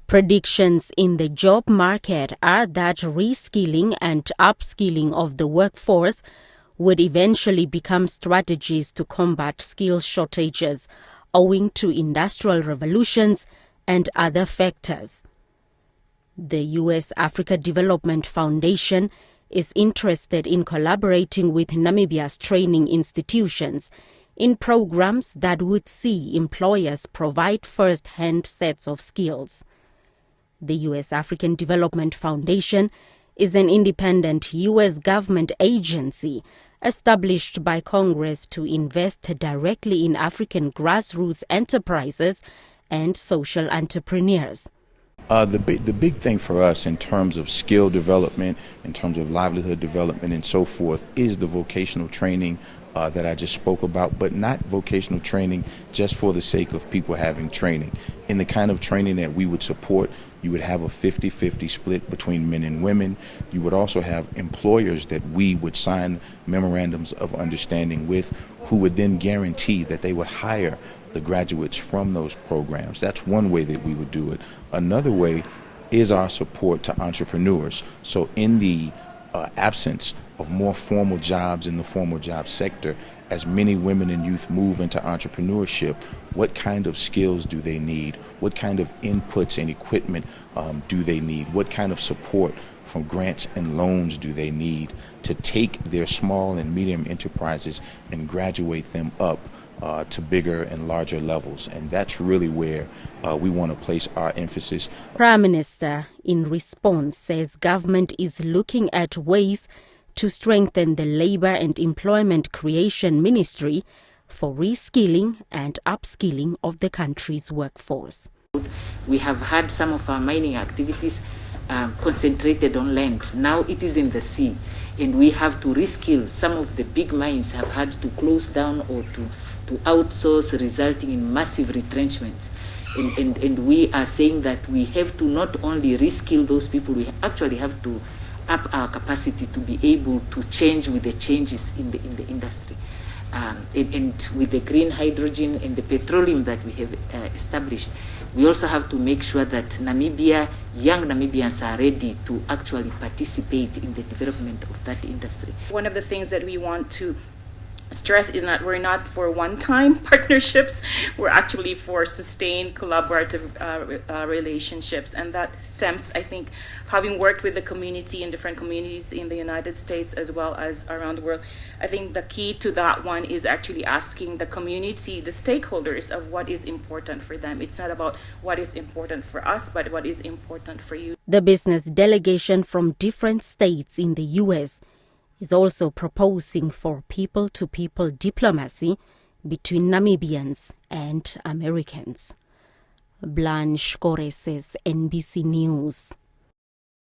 Predictions in the job market are that reskilling and upskilling of the workforce would eventually become strategies to combat skill shortages owing to industrial revolutions and other factors. The U.S. Africa Development Foundation is interested in collaborating with Namibia's training institutions in programs that would see employers provide first-hand sets of skills. The U.S. African Development Foundation is an independent U.S. government agency established by Congress to invest directly in African grassroots enterprises and social entrepreneurs. The big thing for us in terms of skill development, in terms of livelihood development and so forth, is the vocational training that I just spoke about, but not vocational training just for the sake of people having training. In the kind of training that we would support, you would have a 50-50 split between men and women. You would also have employers that we would sign memorandums of understanding with, who would then guarantee that they would hire the graduates from those programs. That's one way that we would do it. Another way is our support to entrepreneurs. So in the absence of more formal jobs in the formal job sector, as many women and youth move into entrepreneurship, what kind of skills do they need? What kind of inputs and equipment do they need? What kind of support from grants and loans do they need to take their small and medium enterprises and graduate them up to bigger and larger levels? And that's really where we want to place our emphasis. Prime Minister, in response, says government is looking at ways to strengthen the Labour and Employment Creation Ministry for reskilling and upskilling of the country's workforce. We have had some of our mining activities concentrated on land. Now it is in the sea, and we have to reskill. Some of the big mines have had to close down or to outsource, resulting in massive retrenchments. And we are saying that we have to not only reskill those people, we actually have to up our capacity to be able to change with the changes in the industry. And with the green hydrogen and the petroleum that we have established, we also have to make sure that young Namibians are ready to actually participate in the development of that industry. One of the things that we want to stress is that we're not for one-time partnerships, we're actually for sustained collaborative relationships, and that stems, I think, having worked with the community in different communities in the United States as well as around the world. I think the key to that one is actually asking the community, the stakeholders, of what is important for them. It's not about what is important for us, but what is important for you. The business delegation from different states in the U.S. is also proposing for people-to-people diplomacy between Namibians and Americans. Blanche Koreses, NBC News.